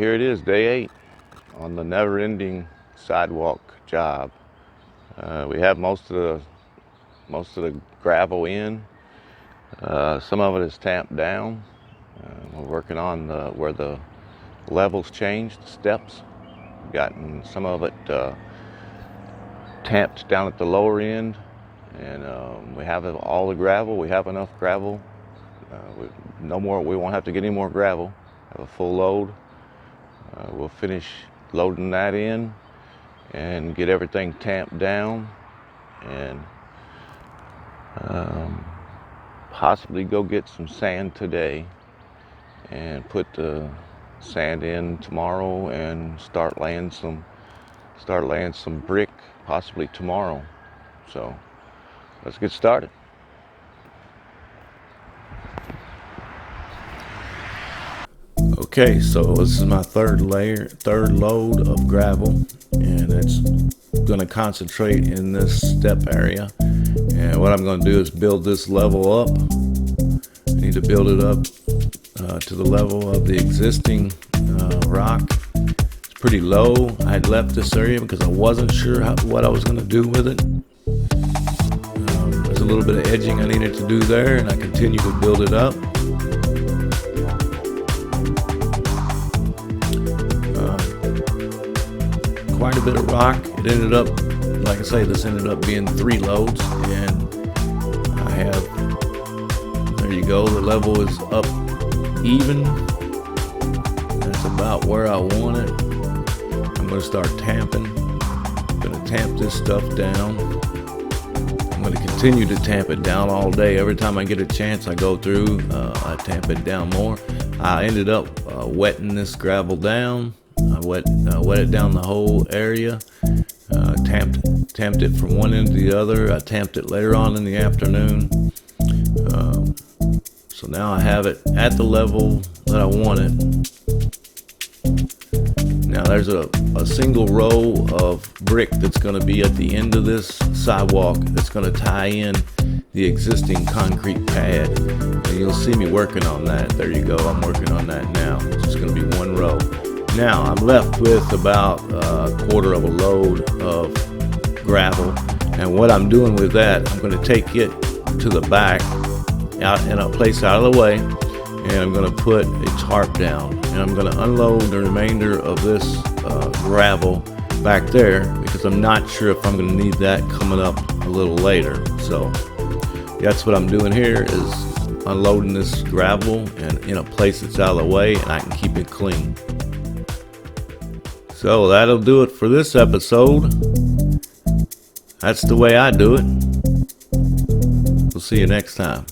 here it is, day 8 on the never-ending sidewalk job. We have most of the gravel in. Some of it is tamped down. We're working on where the levels changed, the steps. We've gotten some of it tamped down at the lower end, and we have all the gravel. We have enough gravel. We won't have to get any more gravel. Have a full load. We'll finish loading that in and get everything tamped down, and possibly go get some sand today and put the sand in tomorrow and start laying some brick possibly tomorrow. So let's get started. Okay, so this is my third load of gravel, and it's going to concentrate in this step area. And what I'm going to do is build this level up. I need to build it up to the level of the existing rock. It's pretty low. I had left this area because I wasn't sure what I was going to do with it. There's a little bit of edging I needed to do there, and I continue to build it up. Quite a bit of rock. It ended up, like I say, this ended up being 3 loads, and I have, there you go, the level is up even. That's about where I want it. I'm going to start tamping. I'm going to tamp this stuff down. I'm going to continue to tamp it down all day. Every time I get a chance, I go through, I tamp it down more. I ended up wetting this gravel down. I wet it down the whole area, tamped it from one end to the other. I tamped it later on in the afternoon. So now I have it at the level that I want it. Now there's a single row of brick that's going to be at the end of this sidewalk that's going to tie in the existing concrete pad. And you'll see me working on that. There you go, I'm working on that now. It's just going to be one row. Now I'm left with about a quarter of a load of gravel, and what I'm doing with that, I'm going to take it to the back out in a place out of the way, and I'm going to put a tarp down, and I'm going to unload the remainder of this gravel back there, because I'm not sure if I'm going to need that coming up a little later. So that's what I'm doing here, is unloading this gravel and in a place that's out of the way, and I can keep it clean. So that'll do it for this episode. That's the way I do it. We'll see you next time.